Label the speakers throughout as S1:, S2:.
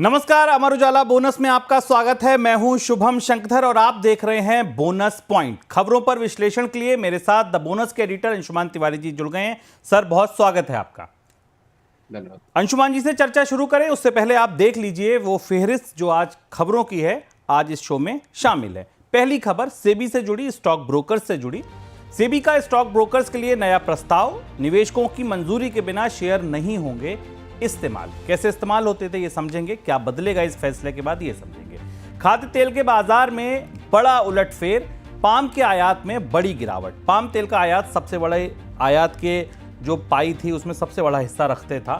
S1: नमस्कार, अमर उजाला बोनस में आपका स्वागत है। मैं हूं शुभम शंकर और आप देख रहे हैं बोनस पॉइंट। खबरों पर विश्लेषण के लिए मेरे साथ द बोनस के एडिटर अंशुमान तिवारी जी जुड़ गए हैं। सर, बहुत स्वागत है आपका।
S2: धन्यवाद।
S1: अंशुमान जी से चर्चा शुरू करें उससे पहले आप देख लीजिए वो फेहरिस्त जो आज खबरों की है, आज इस शो में शामिल है। पहली खबर सेबी से जुड़ी, स्टॉक ब्रोकर्स से जुड़ी। सेबी का स्टॉक ब्रोकर्स के लिए नया प्रस्ताव, निवेशकों की मंजूरी के बिना शेयर नहीं होंगे इस्तेमाल। कैसे इस्तेमाल होते थे ये समझेंगे, क्या बदलेगा इस फैसले के बाद ये समझेंगे। खाद्य तेल के बाजार में बड़ा उलटफेर, पाम के आयात में बड़ी गिरावट। पाम तेल का आयात सबसे बड़े आयात के जो पाई थी उसमें सबसे बड़ा हिस्सा रखते था।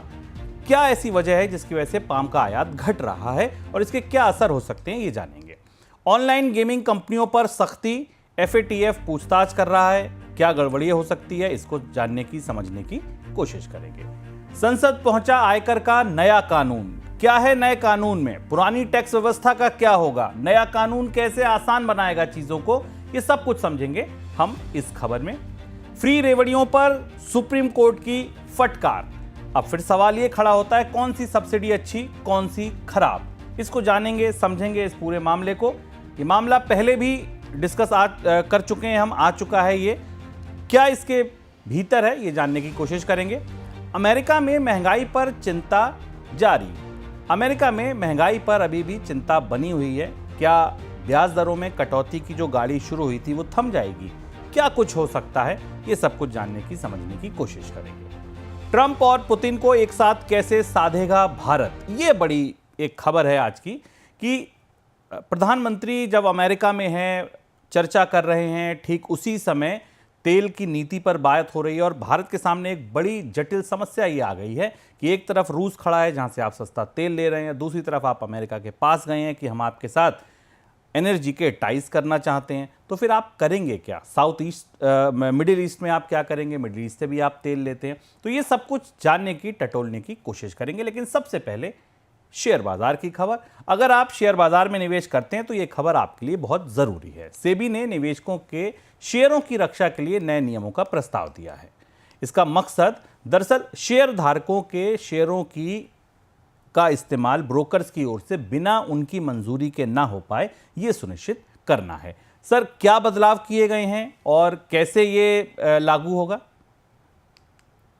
S1: क्या ऐसी वजह है जिसकी वजह से पाम का आयात घट रहा है और इसके क्या असर हो सकते हैं ये जानेंगे। ऑनलाइन गेमिंग कंपनियों पर सख्ती, एफएटीएफ पूछताछ कर रहा है। क्या गड़बड़ी हो सकती है, इसको जानने की समझने की कोशिश करेंगे। संसद पहुंचा आयकर का नया कानून। क्या है नए कानून में, पुरानी टैक्स व्यवस्था का क्या होगा, नया कानून कैसे आसान बनाएगा चीजों को, ये सब कुछ समझेंगे हम इस खबर में। फ्री रेवड़ियों पर सुप्रीम कोर्ट की फटकार। अब फिर सवाल ये खड़ा होता है, कौन सी सब्सिडी अच्छी, कौन सी खराब। इसको जानेंगे, समझेंगे इस पूरे मामले को। ये मामला पहले भी डिस्कस कर चुके हैं हम, आ चुका है ये। क्या इसके भीतर है ये जानने की कोशिश करेंगे। अमेरिका में महंगाई पर चिंता जारी। अमेरिका में महंगाई पर अभी भी चिंता बनी हुई है। क्या ब्याज दरों में कटौती की जो गाड़ी शुरू हुई थी वो थम जाएगी, क्या कुछ हो सकता है, ये सब कुछ जानने की समझने की कोशिश करेंगे। ट्रंप और पुतिन को एक साथ कैसे साधेगा भारत, ये बड़ी एक खबर है आज की कि प्रधानमंत्री जब अमेरिका में हैं, चर्चा कर रहे हैं, ठीक उसी समय तेल की नीति पर बात हो रही है और भारत के सामने एक बड़ी जटिल समस्या ये आ गई है कि एक तरफ रूस खड़ा है जहां से आप सस्ता तेल ले रहे हैं, दूसरी तरफ आप अमेरिका के पास गए हैं कि हम आपके साथ एनर्जी के टाइज करना चाहते हैं। तो फिर आप करेंगे क्या? साउथ ईस्ट मिडिल ईस्ट में आप क्या करेंगे? मिडिल ईस्ट से भी आप तेल लेते हैं। तो ये सब कुछ जानने की, टटोलने की कोशिश करेंगे। लेकिन सबसे पहले शेयर बाजार की खबर। अगर आप शेयर बाजार में निवेश करते हैं तो यह खबर आपके लिए बहुत जरूरी है। सेबी ने निवेशकों के शेयरों की रक्षा के लिए नए नियमों का प्रस्ताव दिया है। इसका मकसद दरअसल शेयर धारकों के शेयरों का इस्तेमाल ब्रोकर्स की ओर से बिना उनकी मंजूरी के ना हो पाए, यह सुनिश्चित करना है। सर, क्या बदलाव किए गए हैं और कैसे ये लागू होगा?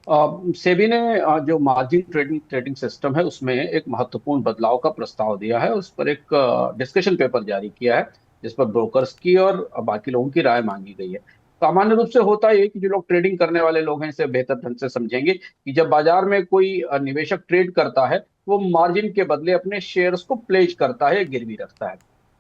S2: सेबी ने जो मार्जिन ट्रेडिंग सिस्टम है उसमें एक महत्वपूर्ण बदलाव का प्रस्ताव दिया है। उस पर एक डिस्कशन पेपर जारी किया है जिस पर ब्रोकर्स की और बाकी लोगों की राय मांगी गई है। सामान्य रूप से होता है कि जो लोग ट्रेडिंग करने वाले लोग हैं इसे बेहतर ढंग से समझेंगे कि जब बाजार में कोई निवेशक ट्रेड करता है वो मार्जिन के बदले अपने शेयर्स को प्लेज करता है, गिरवी रखता है।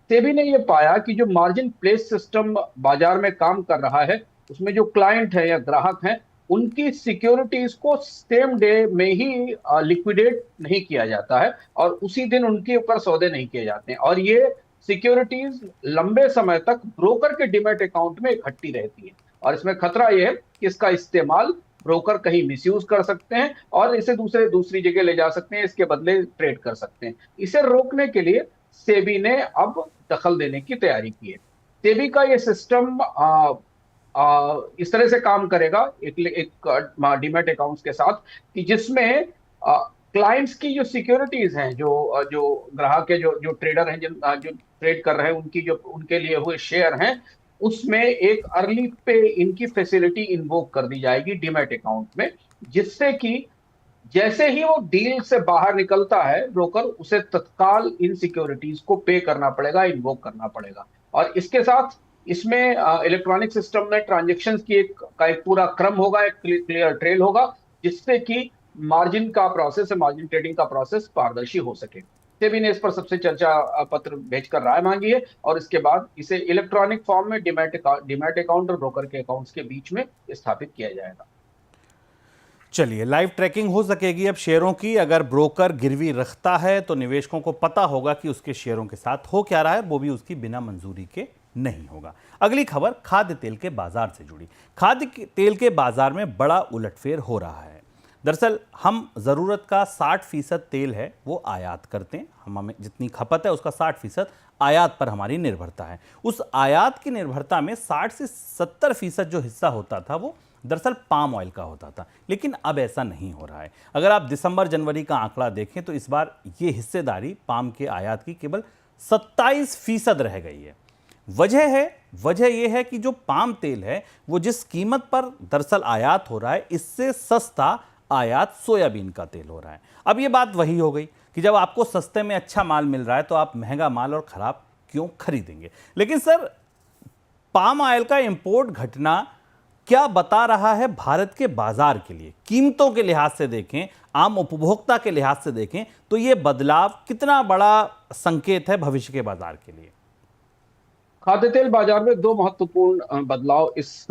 S2: सेबी ने यह पाया कि जो मार्जिन प्लेस सिस्टम बाजार में काम कर रहा है उसमें जो क्लाइंट है या ग्राहक हैं उनकी सिक्योरिटीज को सेम डे में ही लिक्विडेट नहीं किया जाता है और उसी दिन उनके ऊपर सौदे नहीं किए जाते हैं और ये सिक्योरिटीज लंबे समय तक ब्रोकर के डिमैट अकाउंट में इकट्ठी रहती है। और इसमें खतरा यह है कि इसका इस्तेमाल ब्रोकर कहीं मिसयूज कर सकते हैं और इसे दूसरी जगह ले जा सकते हैं, इसके बदले ट्रेड कर सकते हैं। इसे रोकने के लिए सेबी ने अब दखल देने की तैयारी की है। सेबी का यह सिस्टम इस तरह से काम करेगा एक डीमैट अकाउंट्स के साथ कि जिसमें क्लाइंट्स की जो सिक्योरिटीज हैं, जो ग्राहक के जो ट्रेडर हैं, जो ट्रेड कर रहे हैं, उनकी जो उनके लिए हुए शेयर हैं, उसमें एक अर्ली पे इनकी फैसिलिटी इन्वोक कर दी जाएगी डीमैट अकाउंट में, जिससे कि जैसे ही वो डील से बाहर निकलता है ब्रोकर उसे तत्काल इन सिक्योरिटीज को पे करना पड़ेगा, इन्वोक करना पड़ेगा। और इसके साथ इसमें इलेक्ट्रॉनिक सिस्टम में ट्रांजेक्शन्स की एक पूरा क्रम होगा, एक क्लियर ट्रेल होगा, जिससे कि मार्जिन ट्रेडिंग का प्रोसेस पारदर्शी हो सके। सेबी ने इस पर सबसे चर्चा पत्र भेजकर राय मांगी है और इसके बाद इसे इलेक्ट्रॉनिक फॉर्म में डीमैट अकाउंट और ब्रोकर के अकाउंट्स के बीच में स्थापित किया जाएगा।
S1: चलिए, लाइव ट्रैकिंग हो सकेगी अब शेयरों की। अगर ब्रोकर गिरवी रखता है तो निवेशकों को पता होगा कि उसके शेयरों के साथ हो क्या रहा है, वो भी उसकी बिना मंजूरी के नहीं होगा। अगली खबर खाद्य तेल के बाजार से जुड़ी। खाद्य तेल के बाजार में बड़ा उलटफेर हो रहा है। दरअसल हम ज़रूरत का 60% तेल है वो आयात करते हैं। हमें जितनी खपत है उसका 60% आयात पर हमारी निर्भरता है। उस आयात की निर्भरता में 60 से 70% जो हिस्सा होता था वो दरअसल पाम ऑयल का होता था, लेकिन अब ऐसा नहीं हो रहा है। अगर आप दिसंबर जनवरी का आंकड़ा देखें तो इस बार ये हिस्सेदारी पाम के आयात की केवल 27% रह गई है। वजह यह है कि जो पाम तेल है वो जिस कीमत पर दरअसल आयात हो रहा है, इससे सस्ता आयात सोयाबीन का तेल हो रहा है। अब ये बात वही हो गई कि जब आपको सस्ते में अच्छा माल मिल रहा है तो आप महंगा माल और खराब क्यों खरीदेंगे। लेकिन सर, पाम ऑयल का इंपोर्ट घटना क्या बता रहा है भारत के बाजार के लिए? कीमतों के लिहाज से देखें, आम उपभोक्ता के लिहाज से देखें तो यह बदलाव कितना बड़ा संकेत है भविष्य के बाजार के लिए?
S2: खाद्य तेल बाजार में दो महत्वपूर्ण बदलाव इस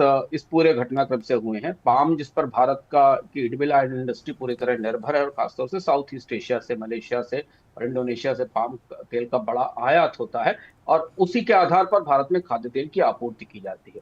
S2: पूरे घटनाक्रम से हुए हैं। पाम, जिस पर भारत का की एडिबल ऑयल इंडस्ट्री पूरी तरह निर्भर है, और खासतौर से साउथ ईस्ट एशिया से, मलेशिया से और इंडोनेशिया से पाम तेल का बड़ा आयात होता है, और उसी के आधार पर भारत में खाद्य तेल की आपूर्ति की जाती है।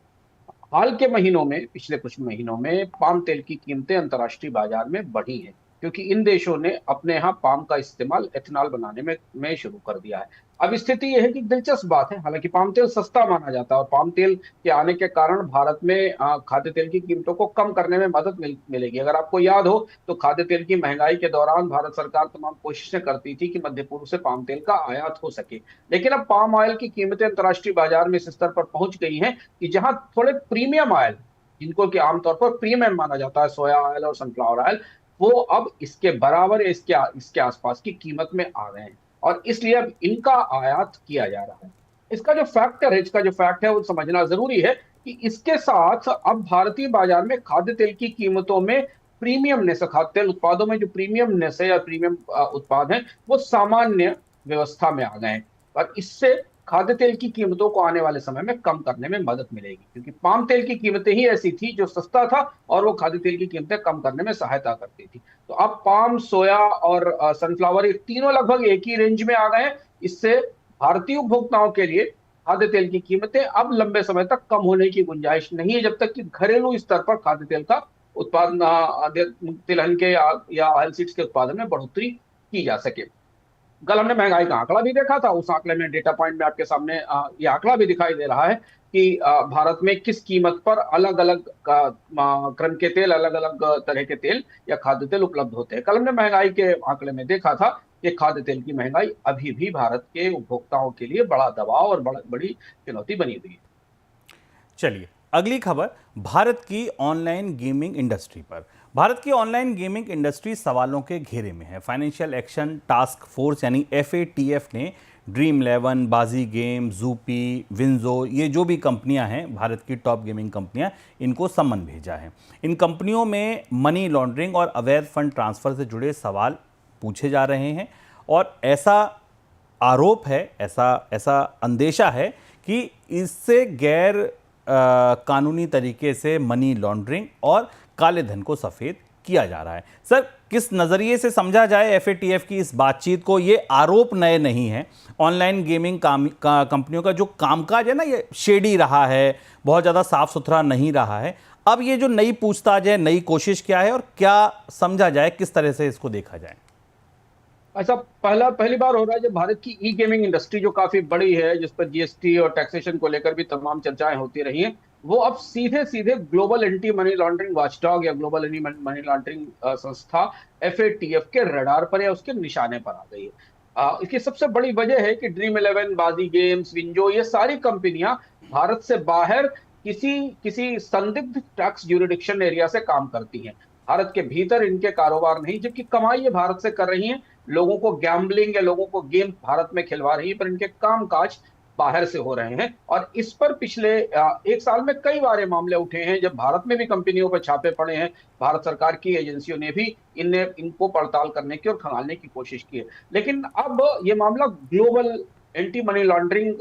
S2: हाल के महीनों में, पिछले कुछ महीनों में पाम तेल की कीमतें अंतर्राष्ट्रीय बाजार में बढ़ी हैं, क्योंकि इन देशों ने अपने यहाँ पाम का इस्तेमाल एथेनॉल बनाने में शुरू कर दिया है। अब स्थिति यह है कि दिलचस्प बात है, हालांकि पाम तेल सस्ता माना जाता है और पाम तेल के आने के कारण भारत में खाद्य तेल की कीमतों को कम करने में मदद मिलेगी। अगर आपको याद हो तो खाद्य तेल की महंगाई के दौरान भारत सरकार तमाम कोशिशें करती थी कि मध्य पूर्व से पाम तेल का आयात हो सके, लेकिन अब पाम ऑयल की कीमतें अंतर्राष्ट्रीय बाजार में इस स्तर पर पहुंच गई हैं कि जहां थोड़े प्रीमियम ऑयल, जिनको कि आमतौर पर प्रीमियम माना जाता है, सोया ऑयल और सनफ्लावर ऑयल, वो अब इसके बराबर या इसके आसपास की कीमत में आ गए हैं, और इसलिए अब इनका आयात किया जा रहा है। इसका जो फैक्ट है वो समझना जरूरी है कि इसके साथ अब भारतीय बाजार में खाद्य तेल की कीमतों में प्रीमियमनेस, खाद्य तेल उत्पादों में जो प्रीमियमनेस है या प्रीमियम उत्पाद है, वो सामान्य व्यवस्था में आ गए हैं, और इससे खाद्य तेल की कीमतों को आने वाले समय में कम करने में मदद मिलेगी, क्योंकि पाम तेल की कीमतें ही ऐसी थी जो सस्ता था और वो खाद्य तेल की कीमतें कम करने में सहायता करती थी। तो अब पाम, सोया और सनफ्लावर, ये तीनों लगभग एक ही रेंज में आ गए हैं। इससे भारतीय उपभोक्ताओं के लिए खाद्य तेल की कीमतें अब लंबे समय तक कम होने की गुंजाइश नहीं है, जब तक कि घरेलू स्तर पर खाद्य तेल का उत्पादन, तिलहन के या ऑयल सीड्स के उत्पादन में बढ़ोतरी की जा सके। कल हमने महंगाई का आंकड़ा भी देखा था, उस आंकड़े में, डेटा पॉइंट में आपके सामने ये आंकड़ा भी दिखाई दे रहा है कि भारत में किस कीमत पर अलग अलग क्रम के तेल, अलग अलग तरह के तेल या खाद्य तेल उपलब्ध होते हैं। कल हमने महंगाई के आंकड़े में देखा था कि खाद्य तेल की महंगाई अभी भी भारत के उपभोक्ताओं के लिए बड़ा दबाव और बड़ी चुनौती बनी हुई है।
S1: चलिए, अगली खबर भारत की ऑनलाइन गेमिंग इंडस्ट्री पर। भारत की ऑनलाइन गेमिंग इंडस्ट्री सवालों के घेरे में है। फाइनेंशियल एक्शन टास्क फोर्स यानी FATF ने ड्रीम11, बाजी गेम, जूपी, विंजो, ये जो भी कंपनियां हैं भारत की टॉप गेमिंग कंपनियां, इनको सम्मन भेजा है। इन कंपनियों में मनी लॉन्ड्रिंग और अवैध फंड ट्रांसफर से जुड़े सवाल पूछे जा रहे हैं, और ऐसा आरोप है, ऐसा अंदेशा है कि इससे गैर कानूनी तरीके से मनी लॉन्ड्रिंग और काले धन को सफ़ेद किया जा रहा है। सर, किस नज़रिए से समझा जाए FATF की इस बातचीत को? ये आरोप नए नहीं हैं। ऑनलाइन गेमिंग कंपनियों का जो कामकाज है ना, ये शेडी रहा है, बहुत ज़्यादा साफ सुथरा नहीं रहा है। अब ये जो नई पूछताछ है, नई कोशिश क्या है और क्या समझा जाए, किस तरह से इसको देखा जाए?
S2: ऐसा पहली बार हो रहा है जब भारत की ई गेमिंग इंडस्ट्री, जो काफी बड़ी है, जिस पर GST और टैक्सेशन को लेकर भी तमाम चर्चाएं होती रही हैं, वो अब सीधे सीधे global anti money laundering watchdog या ग्लोबल एंटी मनी लॉन्ड्रिंग संस्था FATF के रडार पर या उसके निशाने पर आ गई है। इसकी सबसे बड़ी वजह है कि ड्रीम11, बाजी गेम्स, विंजो, ये सारी कंपनियां भारत से बाहर किसी संदिग्ध टैक्स ज्यूरिडिक्शन एरिया से काम करती हैं। भारत के भीतर इनके कारोबार नहीं, जबकि कमाई ये भारत से कर रही हैं, लोगों को गैम्बलिंग या लोगों को गेम भारत में खिलवा रही है, पर इनके कामकाज बाहर से हो रहे हैं। और इस पर पिछले एक साल में कई बार मामले उठे हैं, जब भारत में भी कंपनियों पर छापे पड़े हैं। भारत सरकार की एजेंसियों ने भी इनको पड़ताल करने की और खंगालने की कोशिश की है। लेकिन अब ये मामला ग्लोबल एंटी मनी लॉन्ड्रिंग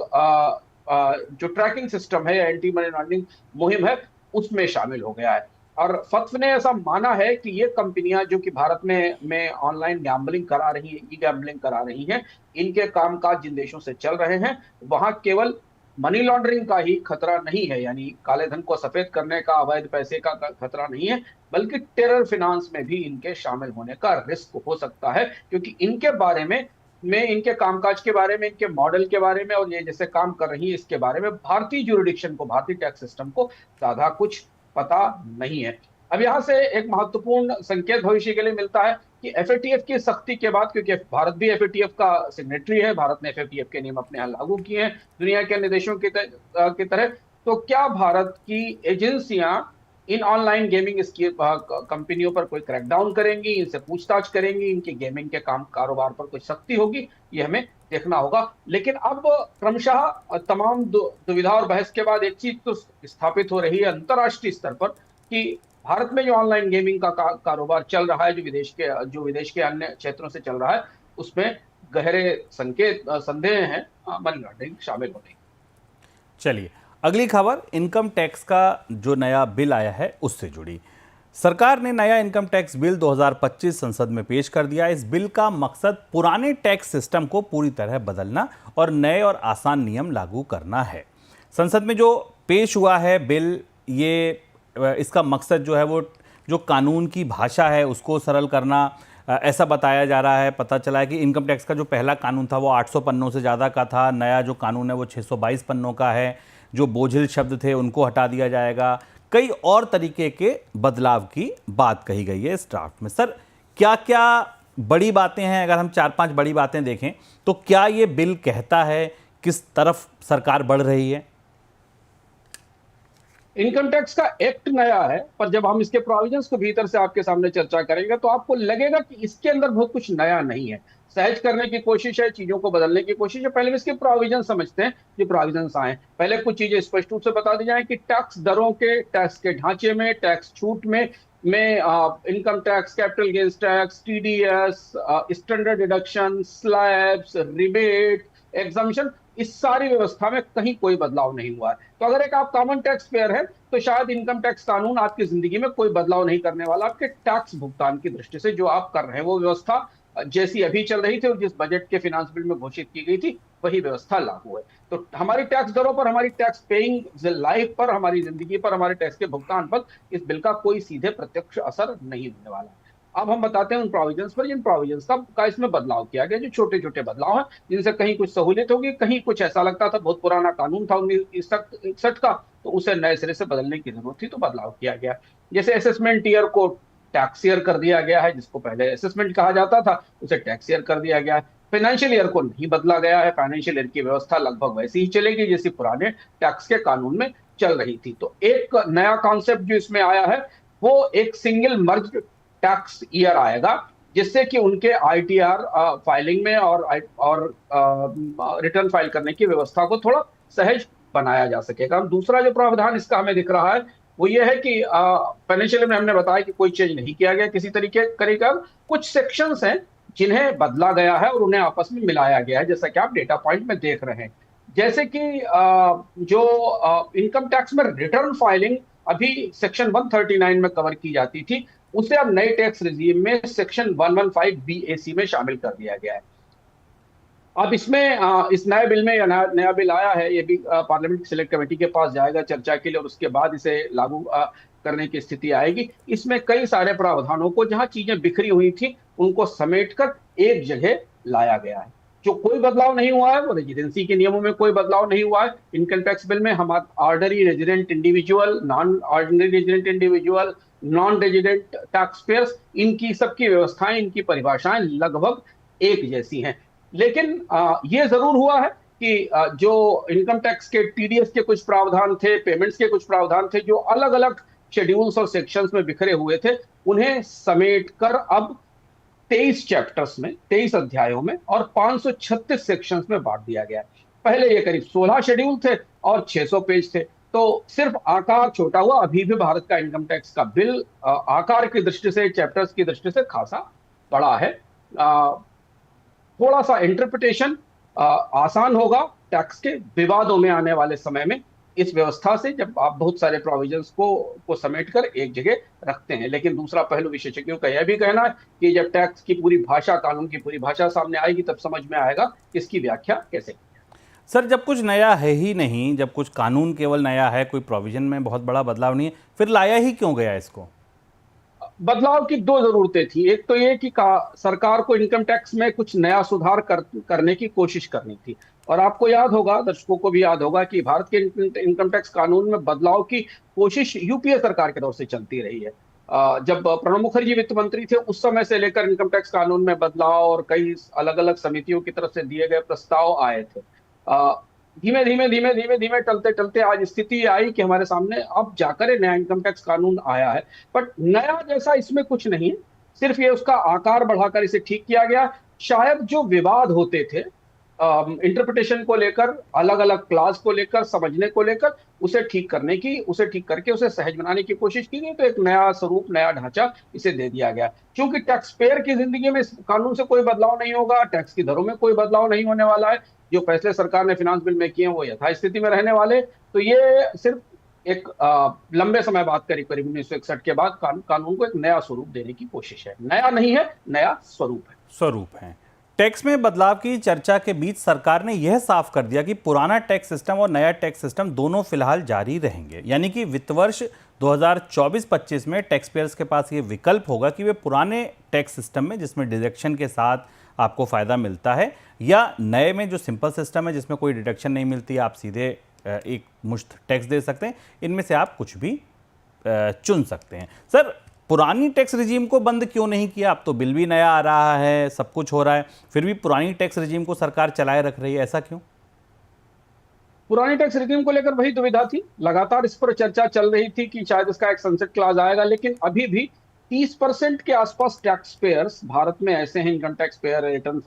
S2: जो ट्रैकिंग सिस्टम है या एंटी मनी लॉन्ड्रिंग मुहिम है, उसमें शामिल हो गया है। और फत्व ने ऐसा माना है कि ये कंपनियां जो कि भारत में ऑनलाइन गैम्बलिंग करा रही है, ई गैम्बलिंग करा रही हैं, इनके कामकाज जिन देशों से चल रहे हैं, वहां केवल मनी लॉन्ड्रिंग का ही खतरा नहीं है, यानी काले धन को सफेद करने का, अवैध पैसे का खतरा नहीं है, बल्कि टेरर फाइनेंस में भी इनके शामिल होने का रिस्क हो सकता है, क्योंकि इनके बारे में इनके कामकाज के बारे में, इनके मॉडल के बारे में और ये जैसे काम कर रही है इसके बारे में भारतीय ज्यूरिडिक्शन को, भारतीय टैक्स सिस्टम को ज्यादा कुछ पता नहीं है। अब यहाँ से एक महत्वपूर्ण संकेत भविष्य के लिए मिलता है कि एफएटीएफ की सख्ती के बाद, क्योंकि भारत भी एफएटीएफ का सिग्नेटरी है, भारत ने एफएटीएफ के नियम अपने यहाँ लागू किए हैं दुनिया के अन्य देशों की तरह, तो क्या भारत की एजेंसियां इन ऑनलाइन गेमिंग इसकी कंपनियों पर कोई क्रैकडाउन करेंगी, इनसे पूछताछ करेंगी, इनके गेमिंग के कारोबार पर कुछ सख्ती होगी, ये हमें देखना होगा। लेकिन अब क्रमशः तमाम दुविधा और बहस के बाद एक चीज तो स्थापित हो रही है अंतर्राष्ट्रीय स्तर पर कि भारत में जो ऑनलाइन गेमिंग का कारोबार चल रहा है, जो विदेश के अन्य क्षेत्रों से चल रहा है, उसमें गहरे संदेह हैं मनी लॉन्ड्रिंग शामिल होने।
S1: चलिए, अगली खबर इनकम टैक्स का जो नया बिल आया है उससे जुड़ी। सरकार ने नया इनकम टैक्स बिल 2025 संसद में पेश कर दिया। इस बिल का मकसद पुराने टैक्स सिस्टम को पूरी तरह बदलना और नए और आसान नियम लागू करना है। संसद में जो पेश हुआ है बिल, ये इसका मकसद जो है वो जो कानून की भाषा है उसको सरल करना, ऐसा बताया जा रहा है। पता चला है कि इनकम टैक्स का जो पहला कानून था वो 800 पन्नों से ज़्यादा का था, नया जो कानून है वो 622 पन्नों का है। जो बोझिल शब्द थे उनको हटा दिया जाएगा। कई और तरीके के बदलाव की बात कही गई है इस ड्राफ्ट में। सर, क्या क्या बड़ी बातें हैं? अगर हम 4-5 बड़ी बातें देखें तो क्या ये बिल कहता है, किस तरफ सरकार बढ़ रही है?
S2: इनकम टैक्स का एक्ट नया है, पर जब हम इसके प्रोविजंस को भीतर से आपके सामने चर्चा करेंगे तो आपको लगेगा कि इसके अंदर बहुत कुछ नया नहीं है। सहज करने की कोशिश है, चीजों को बदलने की कोशिश है। पहले इसके प्रोविजन समझते हैं, जो प्रोविजंस आए। पहले कुछ चीजें स्पष्ट रूप से बता दी जाए कि टैक्स दरों के, टैक्स के ढांचे में, टैक्स छूट में income tax, capital gains tax, TDS, standard deduction, slabs, rebate, exemption, इस सारी व्यवस्था में कहीं कोई बदलाव नहीं हुआ है। तो अगर एक आप कॉमन टैक्स पेयर है तो शायद इनकम टैक्स कानून आपकी जिंदगी में कोई बदलाव नहीं करने वाला। आपके टैक्स भुगतान की दृष्टि से जो आप कर रहे हैं वो व्यवस्था जैसी अभी चल रही थी और जिस बजट के फिनांस बिल में घोषित की गई थी वही व्यवस्था लागू है। तो हमारी टैक्स दरों पर, हमारी टैक्स पेइंग लाइफ पर, हमारी जिंदगी पर, हमारे टैक्स के भुगतान पर इस बिल का कोई सीधे प्रत्यक्ष असर नहीं होने वाला है। अब हम बताते हैं उन प्रोविजंस पर जिन प्रोविजंस का इसमें बदलाव किया गया, जो छोटे छोटे बदलाव हैं जिनसे कहीं कुछ सहूलियत होगी, कहीं कुछ ऐसा लगता था बहुत पुराना कानून था 1961 का तो उसे नए सिरे से बदलने की जरूरत थी, तो बदलाव किया गया। जैसे असेसमेंट ईयर को टैक्स ईयर कर दिया गया है, जिसको पहले असेसमेंट कहा जाता था उसे टैक्स ईयर कर दिया गया है। फाइनेंशियल ईयर को नहीं बदला गया है, फाइनेंशियल ईयर की व्यवस्था लगभग वैसी ही चलेगी जैसी पुराने टैक्स के कानून में चल रही थी। तो एक नया कॉन्सेप्ट जो इसमें आया है वो एक सिंगल मर्ज टैक्स ईयर आएगा, जिससे कि उनके आईटीआर फाइलिंग में और रिटर्न फाइल करने की व्यवस्था को थोड़ा सहज बनाया जा सकेगा। दूसरा जो प्रावधान इसका हमें दिख रहा है वो ये है कि फाइनेंशियल में हमने बताया कि कोई चेंज नहीं किया गया किसी तरीके करेगा। कुछ सेक्शंस हैं जिन्हें बदला गया है और उन्हें आपस में मिलाया गया है, जैसा कि आप डेटा पॉइंट में देख रहे हैं। जैसे कि जो इनकम टैक्स में रिटर्न फाइलिंग अभी सेक्शन 139 में कवर की जाती थी, उसे अब नए टैक्स रिजीम में सेक्शन 115 BAC में शामिल कर दिया गया है। अब इसमें इस नए बिल में, या नया बिल आया है, ये भी पार्लियामेंट की सिलेक्ट कमेटी के पास जाएगा चर्चा के लिए और उसके बाद इसे लागू करने की स्थिति आएगी। इसमें कई सारे प्रावधानों को, जहां चीजें बिखरी हुई थी, उनको समेटकर एक जगह लाया गया है। जो कोई बदलाव नहीं हुआ है वो रेजिडेंसी के नियमों में कोई बदलाव नहीं हुआ है। इनकम टैक्स बिल में हम ordinary resident individual, non ordinary resident individual, non resident tax payers, इनकी सबकी व्यवस्थाएं, इनकी परिभाषाएं लगभग एक जैसी हैं। लेकिन ये जरूर हुआ है कि जो इनकम टैक्स के टीडीएस के कुछ प्रावधान थे, पेमेंट्स के कुछ प्रावधान थे, जो अलग अलग शेड्यूल्स और सेक्शंस में बिखरे हुए थे, उन्हें समेटकर अब 23 चैप्टर्स में, 23 अध्यायों में और 536 सेक्शंस में बांट दिया गया। पहले ये करीब 16 शेड्यूल थे और 600 पेज थे, तो सिर्फ आकार छोटा हुआ। अभी भी भारत का इनकम टैक्स का बिल आकार की दृष्टि से, चैप्टर्स की दृष्टि से खासा बड़ा है। थोड़ा सा इंटरप्रिटेशन आसान होगा टैक्स के विवादों में आने वाले समय में इस व्यवस्था से, जब आप बहुत सारे प्रोविजंस को समेटकर एक जगह रखते हैं। लेकिन दूसरा पहलू विशेषज्ञों का यह भी कहना है कि जब टैक्स की पूरी भाषा, कानून की पूरी भाषा सामने आएगी, तब समझ में आएगा इसकी व्याख्या कैसे।
S1: सर, जब कुछ नया है ही नहीं, जब कुछ कानून केवल नया है, कोई प्रोविजन में बहुत बड़ा बदलाव नहीं है, फिर लाया ही क्यों गया इसको?
S2: बदलाव की दो जरूरतें थी। एक तो ये कि सरकार को इनकम टैक्स में कुछ नया सुधार करने की कोशिश करनी थी। और आपको याद होगा, दर्शकों को भी याद होगा, कि भारत के इनकम टैक्स कानून में बदलाव की कोशिश यूपीए सरकार के दौर से चलती रही है। जब प्रणब मुखर्जी वित्त मंत्री थे, उस समय से लेकर इनकम टैक्स कानून में बदलाव और कई अलग अलग समितियों की तरफ से दिए गए प्रस्ताव आए थे। धीमे धीमे धीमे धीमे धीमे टलते टलते आज स्थिति आई कि हमारे सामने अब जाकर नया इनकम टैक्स कानून आया है। बट नया जैसा इसमें कुछ नहीं है, सिर्फ ये उसका आकार बढ़ाकर इसे ठीक किया गया। शायद जो विवाद होते थे इंटरप्रिटेशन को लेकर, अलग अलग क्लास को लेकर, समझने को लेकर, उसे ठीक करके उसे सहज बनाने की कोशिश की गई, तो एक नया स्वरूप, नया ढांचा इसे दे दिया गया। क्योंकि टैक्स पेयर की जिंदगी में इस कानून से कोई बदलाव नहीं होगा, टैक्स की दरों में कोई बदलाव नहीं होने वाला है। जो फैसले सरकार ने फिनांस बिल में किए हैं वो यथास्थिति में रहने वाले। तो ये सिर्फ एक लंबे समय बाद, करीब करीब 1961 के बाद कानून को एक नया स्वरूप देने की कोशिश है। नया नहीं है, नया स्वरूप है।
S1: टैक्स में बदलाव की चर्चा के बीच सरकार ने यह साफ कर दिया कि पुराना टैक्स सिस्टम और नया टैक्स सिस्टम दोनों फिलहाल जारी रहेंगे। यानी कि वित्त वर्ष 2024-25 में टैक्स पेयर्स के पास ये विकल्प होगा कि वे पुराने टैक्स सिस्टम में, जिसमें डिडक्शन के साथ आपको फ़ायदा मिलता है, या नए में जो सिंपल सिस्टम है जिसमें कोई डिडक्शन नहीं मिलती, आप सीधे एक मुश्त टैक्स दे सकते हैं, इनमें से आप कुछ भी चुन सकते हैं। सर, पुरानी टैक्स रिजीम को बंद क्यों नहीं किया? अब तो बिल भी नया आ रहा है, सब कुछ हो रहा है, फिर भी पुरानी टैक्स रिजीम को सरकार चलाए रख रही है, ऐसा क्यों?
S2: पुरानी टैक्स रिजीम को लेकर वही दुविधा थी, लगातार इस पर चर्चा चल रही थी कि शायद इसका एक सनसेट क्लॉज आएगा, लेकिन अभी भी 30% के आसपास टैक्स पेयर्स भारत में ऐसे हैं, income tax payer, return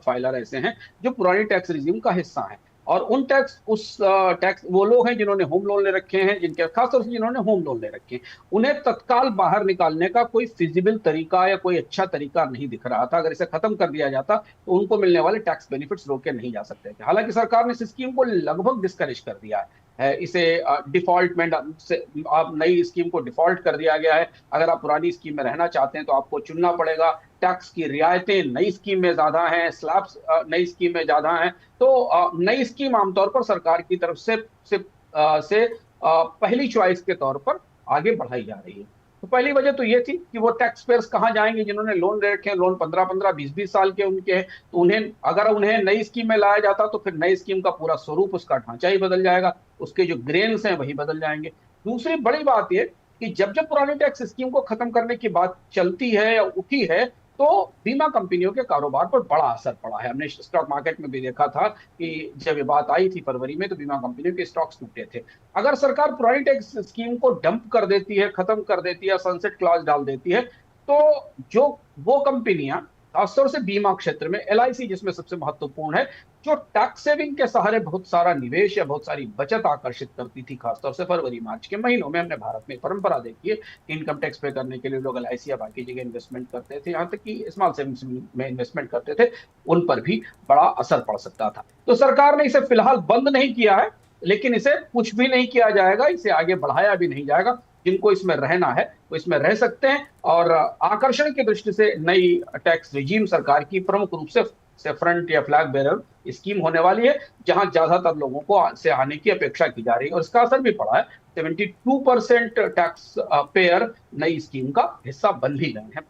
S2: filer ऐसे हैं जो पुरानी टैक्स रिजीम का हिस्सा हैं। और उस टैक्स वो लोग हैं जिन्होंने होम लोन ले रखे हैं, खासतौर से जिन्होंने होम लोन ले रखे हैं, उन्हें तत्काल बाहर निकालने का कोई फिजिबल तरीका या कोई अच्छा तरीका नहीं दिख रहा था। अगर इसे खत्म कर दिया जाता तो उनको मिलने वाले टैक्स बेनिफिट्स रोके नहीं जा सकते थे। हालांकि सरकार ने इस स्कीम को लगभग डिस्करेज कर दिया है। इसे डिफॉल्ट में आप नई स्कीम को डिफॉल्ट कर दिया गया है। अगर आप पुरानी स्कीम में रहना चाहते हैं तो आपको चुनना पड़ेगा। टैक्स की रियायतें नई स्कीम में ज्यादा हैं, स्लैब्स नई स्कीम में ज्यादा हैं। तो नई स्कीम आमतौर पर सरकार की तरफ से पहली चॉइस के तौर पर आगे बढ़ाई जा रही है। तो पहली वजह तो ये थी कि वो टैक्स पेयर्स कहाँ जाएंगे जिन्होंने लोन ले रखे हैं, लोन 15-15, 20-20 साल के उनके हैं, तो उन्हें नई स्कीम में लाया जाता तो फिर नई स्कीम का पूरा स्वरूप, उसका ढांचा ही बदल जाएगा, उसके जो ग्रेन्स हैं वही बदल जाएंगे। दूसरी बड़ी बात यह कि जब जब पुरानी टैक्स स्कीम को खत्म करने की बात चलती है या उठी है, तो बीमा कंपनियों के कारोबार पर बड़ा असर पड़ा है। हमने स्टॉक मार्केट में भी देखा था कि जब ये बात आई थी फरवरी में, तो बीमा कंपनियों के स्टॉक्स टूटे थे। अगर सरकार पुरानी टैक्स स्कीम को डंप कर देती है, खत्म कर देती है, सनसेट क्लॉज डाल देती है, तो जो वो कंपनियां, खासतौर से बीमा क्षेत्र में एलआईसी जिसमें सबसे महत्वपूर्ण है, जो टैक्स सेविंग के सहारे बहुत सारा निवेश या बहुत सारी बचत आकर्षित करती थी, खासतौर से फरवरी मार्च के महीनों में हमने भारत में परंपरा देखी है कि इनकम टैक्स पे करने के लिए लोग एलआईसी या बाकी जगह इन्वेस्टमेंट करते थे, यहाँ तक कि स्मॉल सेविंग्स में इन्वेस्टमेंट करते थे, उन पर भी बड़ा असर पड़ सकता था। तो सरकार ने इसे फिलहाल बंद नहीं किया है, लेकिन इसे कुछ भी नहीं किया जाएगा, इसे आगे बढ़ाया भी नहीं जाएगा। जिनको इसमें रहना है वो इसमें रह सकते हैं। और आकर्षण की दृष्टि से नई टैक्स रिजीम सरकार की प्रमुख रूप से फ्रंट या फ्लैग बेरर स्कीम होने वाली है, जहां ज्यादातर लोगों को से आने की अपेक्षा की जा रही है, और इसका असर भी पड़ा है। 72% टैक्स पेयर नई स्कीम का हिस्सा बन भी गए हैं।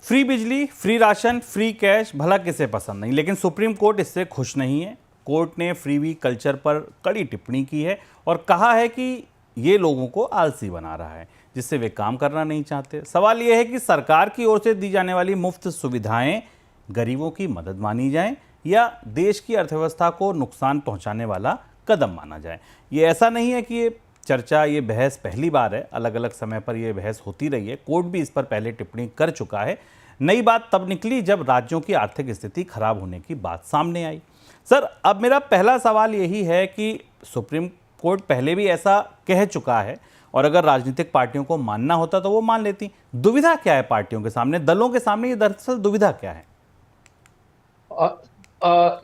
S1: फ्री बिजली, फ्री राशन, फ्री कैश, भला किसे पसंद नहीं, लेकिन सुप्रीम कोर्ट इससे खुश नहीं है। कोर्ट ने फ्रीबी कल्चर पर कड़ी टिप्पणी की है और कहा है कि ये लोगों को आलसी बना रहा है, जिससे वे काम करना नहीं चाहते। सवाल यह है कि सरकार की ओर से दी जाने वाली मुफ्त सुविधाएं गरीबों की मदद मानी जाएं या देश की अर्थव्यवस्था को नुकसान पहुंचाने वाला कदम माना जाए। ये ऐसा नहीं है कि ये चर्चा, ये बहस पहली बार है, अलग अलग समय पर यह बहस होती रही है। कोर्ट भी इस पर पहले टिप्पणी कर चुका है। नई बात तब निकली जब राज्यों की आर्थिक स्थिति खराब होने की बात सामने आई। सर, अब मेरा पहला सवाल यही है कि सुप्रीम कोर्ट पहले भी ऐसा कह चुका है, और अगर राजनीतिक पार्टियों को मानना होता तो वो मान लेती। दुविधा क्या है पार्टियों के सामने, दलों के सामने, ये दरअसल दुविधा क्या है?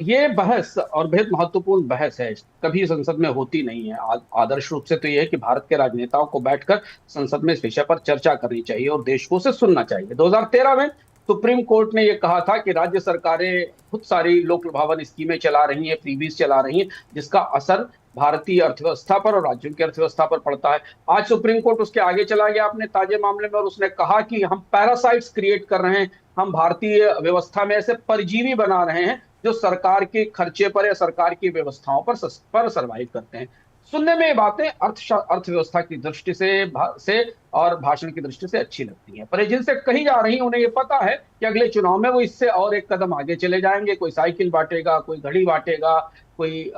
S2: ये बहस और बेहद महत्वपूर्ण बहस है, कभी संसद में होती नहीं है। आदर्श रूप से तो यह है कि भारत के राजनेताओं को बैठकर संसद में इस विषय पर चर्चा करनी चाहिए और देश को उसे सुनना चाहिए। 2013 में सुप्रीम कोर्ट ने यह कहा था कि राज्य सरकारें बहुत सारी लोक लुभावन स्कीमें चला रही हैं, फ्रीबीज चला रही हैं, जिसका असर भारतीय अर्थव्यवस्था पर और राज्यों की अर्थव्यवस्था पर पड़ता है। आज सुप्रीम कोर्ट उसके आगे चला गया अपने ताजे मामले में, और उसने कहा कि हम पैरासाइट्स क्रिएट कर रहे हैं, हम भारतीय व्यवस्था में ऐसे परजीवी बना रहे हैं जो सरकार के खर्चे पर या सरकार की व्यवस्थाओं पर सर्वाइव करते हैं। सुनने में ये बातें अर्थव्यवस्था की दृष्टि से और भाषण की दृष्टि से अच्छी लगती हैं, पर ये जिनसे कही जा रही है उन्हें ये पता है कि अगले चुनाव में वो इससे और एक कदम आगे चले जाएंगे। कोई साइकिल बांटेगा, कोई घड़ी बांटेगा, कोई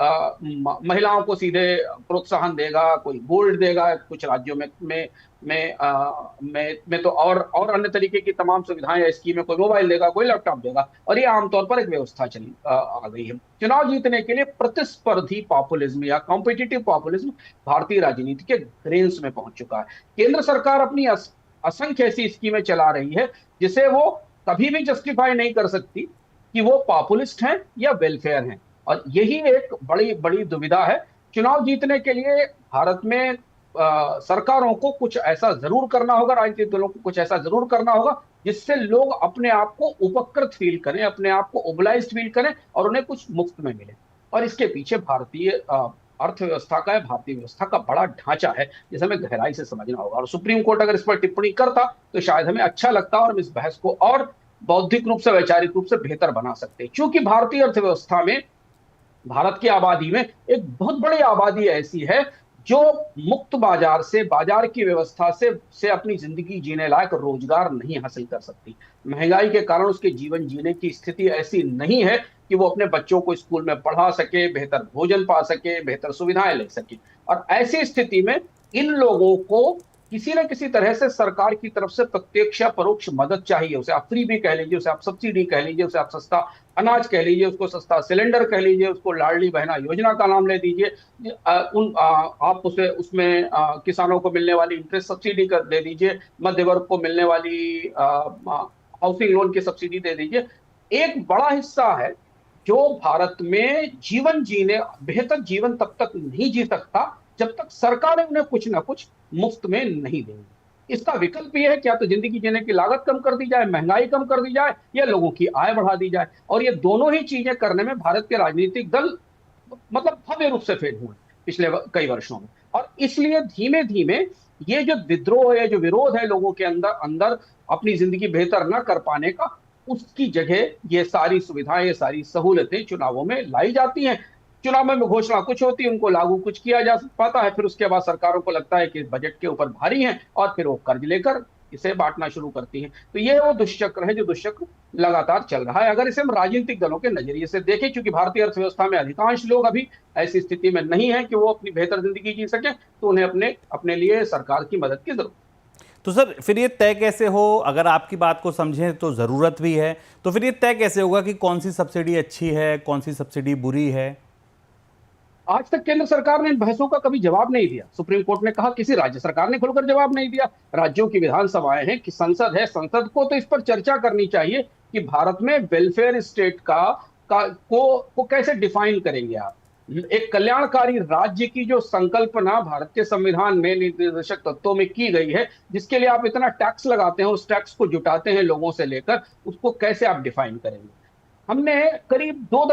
S2: महिलाओं को सीधे प्रोत्साहन देगा, कोई गोल्ड देगा, कुछ राज्यों में तो और अन्य तरीके की तमाम सुविधाएं या स्कीमें, कोई मोबाइल देगा, कोई लैपटॉप देगा, और ये आमतौर पर एक व्यवस्था चली आ गई है। चुनाव जीतने के लिए प्रतिस्पर्धी पॉपुलिज्म या कॉम्पिटिटिव पॉपुलिज्म भारतीय राजनीति के ग्रेन्स में पहुंच चुका है। केंद्र सरकार अपनी असंख्य ऐसी स्कीमें चला रही है जिसे वो कभी भी जस्टिफाई नहीं कर सकती कि वो पॉपुलिस्ट हैं या वेलफेयर हैं, और यही एक बड़ी बड़ी दुविधा है। चुनाव जीतने के लिए भारत में सरकारों को कुछ ऐसा जरूर करना होगा, राजनीतिक दलों को कुछ ऐसा जरूर करना होगा जिससे लोग अपने आप को उपकृत फील करें, अपने आप को ओबलाइज्ड फील करें और उन्हें कुछ मुफ्त में मिले। और इसके पीछे भारतीय अर्थव्यवस्था का, भारतीय व्यवस्था का बड़ा ढांचा है जिसे हमें गहराई से समझना होगा। और सुप्रीम कोर्ट अगर इस पर टिप्पणी करता तो शायद हमें अच्छा लगता और हम इस बहस को और बौद्धिक रूप से, वैचारिक रूप से बेहतर बना सकते। क्योंकि भारतीय अर्थव्यवस्था में, भारत की आबादी में एक बहुत बड़ी आबादी ऐसी है जो मुक्त बाजार से, बाजार की व्यवस्था से अपनी जिंदगी जीने लायक रोजगार नहीं हासिल कर सकती। महंगाई के कारण उसके जीवन जीने की स्थिति ऐसी नहीं है कि वो अपने बच्चों को स्कूल में पढ़ा सके, बेहतर भोजन पा सके, बेहतर सुविधाएं ले सके। और ऐसी स्थिति में इन लोगों को किसी न किसी तरह से सरकार की तरफ से प्रत्यक्ष या परोक्ष मदद चाहिए। उसे आप फ्री भी कह लीजिए, उसे आप सब्सिडी कह लीजिए, उसे आप सस्ता अनाज कह लीजिए, उसको सस्ता सिलेंडर कह लीजिए, उसको लाडली बहना योजना का नाम ले दीजिए, आप उसे उसमें किसानों को मिलने वाली इंटरेस्ट सब्सिडी कर दे दीजिए, मध्य वर्ग को मिलने वाली हाउसिंग लोन की सब्सिडी दे दीजिए। एक बड़ा हिस्सा है जो भारत में बेहतर जीवन तब तक नहीं जी सकता जब तक सरकारें उन्हें कुछ ना कुछ मुफ्त में नहीं देंगी। इसका विकल्प यह है कि या तो जिंदगी जीने की लागत कम कर दी जाए, महंगाई कम कर दी जाए, या लोगों की आय बढ़ा दी जाए। और ये दोनों ही चीजें करने में भारत के राजनीतिक दल मतलब भव्य रूप से फेल हुए पिछले कई वर्षों में। और इसलिए धीमे धीमे ये जो विद्रोह है, जो विरोध है लोगों के अंदर अंदर अपनी जिंदगी बेहतर न कर पाने का, उसकी जगह ये सारी सुविधाएं, ये सारी सहूलतें चुनावों में लाई जाती हैं। चुनाव में घोषणा कुछ होती है, उनको लागू कुछ किया जा पाता है, फिर उसके बाद सरकारों को लगता है कि बजट के ऊपर भारी है और फिर वो कर्ज लेकर इसे बांटना शुरू करती हैं। तो ये वो दुष्चक्र है जो दुष्चक्र लगातार चल रहा है। अगर इसे हम राजनीतिक दलों के नजरिए से देखें, क्योंकि भारतीय अर्थव्यवस्था में अधिकांश लोग अभी ऐसी स्थिति में नहीं है कि वो अपनी बेहतर जिंदगी जी सके, तो उन्हें अपने लिए सरकार की मदद की जरूरत।
S1: तो सर फिर ये तय कैसे हो, अगर आपकी बात को समझें तो ज़रूरत भी है, तो फिर ये तय कैसे होगा कि कौन सी सब्सिडी अच्छी है, कौन सी सब्सिडी बुरी है?
S2: आज तक केंद्र सरकार ने इन बहसों का कभी जवाब नहीं दिया। सुप्रीम कोर्ट ने कहा, किसी राज्य सरकार ने खुलकर जवाब नहीं दिया। राज्यों की विधानसभाएं हैं कि संसद है, संसद को तो इस पर चर्चा करनी चाहिए कि भारत में वेलफेयर स्टेट को कैसे डिफाइन करेंगे आप। एक कल्याणकारी राज्य की जो संकल्पना भारत के संविधान में निर्देशक तत्वों में की गई है, जिसके लिए आप इतना टैक्स लगाते हैं, उस टैक्स को जुटाते हैं लोगों से लेकर, उसको कैसे आप डिफाइन करेंगे। हमने करीब 1.5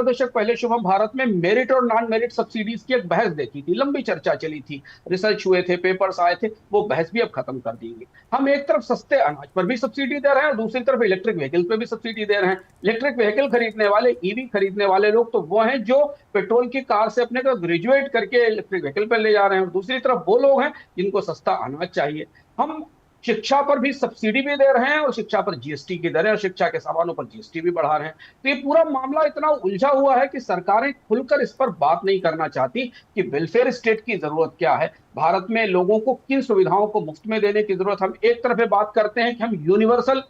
S2: दशक पहले शुभम भारत में मेरिट और नॉन मेरिट सब्सिडीज की एक बहस देखी थी, लंबी चर्चा चली थी, रिसर्च हुए थे, पेपर्स आए थे। वो बहस भी अब खत्म कर दी गई। हम एक तरफ सस्ते अनाज पर भी सब्सिडी दे रहे हैं और दूसरी तरफ इलेक्ट्रिक व्हीकल पे भी सब्सिडी दे रहे हैं। इलेक्ट्रिक व्हीकल खरीदने वाले, ईवी खरीदने वाले लोग तो वो हैं जो पेट्रोल की कार से अपने को ग्रेजुएट करके इलेक्ट्रिक व्हीकल पर ले जा रहे हैं, और दूसरी तरफ वो लोग हैं जिनको सस्ता अनाज चाहिए। हम शिक्षा पर भी सब्सिडी भी दे रहे हैं और शिक्षा पर जीएसटी की दरें और शिक्षा के सामानों पर जीएसटी भी बढ़ा रहे हैं। तो ये पूरा मामला इतना उलझा हुआ है कि सरकारें खुलकर इस पर बात नहीं करना चाहती कि वेलफेयर स्टेट की जरूरत क्या है, भारत में लोगों को किन सुविधाओं को मुफ्त में देने की जरूरत। हम एक तरफ बात करते हैं कि हम यूनिवर्सल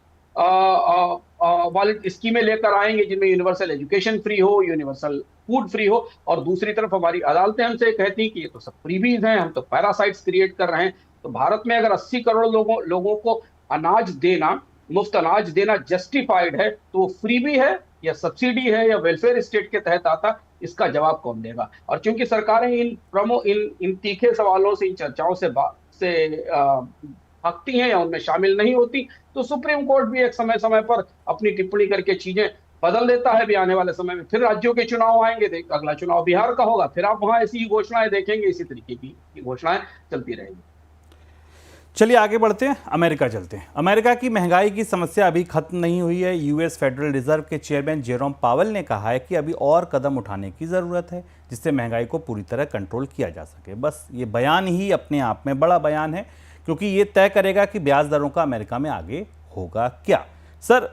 S2: वाली स्कीमें लेकर आएंगे जिनमें यूनिवर्सल एजुकेशन फ्री हो, यूनिवर्सल फूड फ्री हो, और दूसरी तरफ हमारी अदालतें हमसे कहती हैं कि ये तो सब फ्रीबीज हैं, हम तो पैरासाइट्स क्रिएट कर रहे हैं। तो भारत में अगर 80 करोड़ लोगों को अनाज देना, मुफ्त अनाज देना जस्टिफाइड है, तो वो फ्री भी है या सब्सिडी है या वेलफेयर स्टेट के तहत आता, इसका जवाब कौन देगा। और चूंकि सरकारें इन तीखे सवालों से, इन चर्चाओं से भागती हैं या उनमें शामिल नहीं होती, तो सुप्रीम कोर्ट भी एक समय समय पर अपनी टिप्पणी करके चीजें बदल देता है। भी आने वाले समय में फिर राज्यों के चुनाव आएंगे, अगला चुनाव बिहार का होगा, फिर आप वहां ऐसी घोषणाएं देखेंगे, इसी तरीके की घोषणाएं चलती रहेंगी।
S1: चलिए आगे बढ़ते हैं, अमेरिका चलते हैं। अमेरिका की महंगाई की समस्या अभी खत्म नहीं हुई है। यूएस फेडरल रिजर्व के चेयरमैन जेरोम पावेल ने कहा है कि अभी और कदम उठाने की ज़रूरत है जिससे महंगाई को पूरी तरह कंट्रोल किया जा सके। बस ये बयान ही अपने आप में बड़ा बयान है, क्योंकि ये तय करेगा कि ब्याज दरों का अमेरिका में आगे होगा क्या। सर,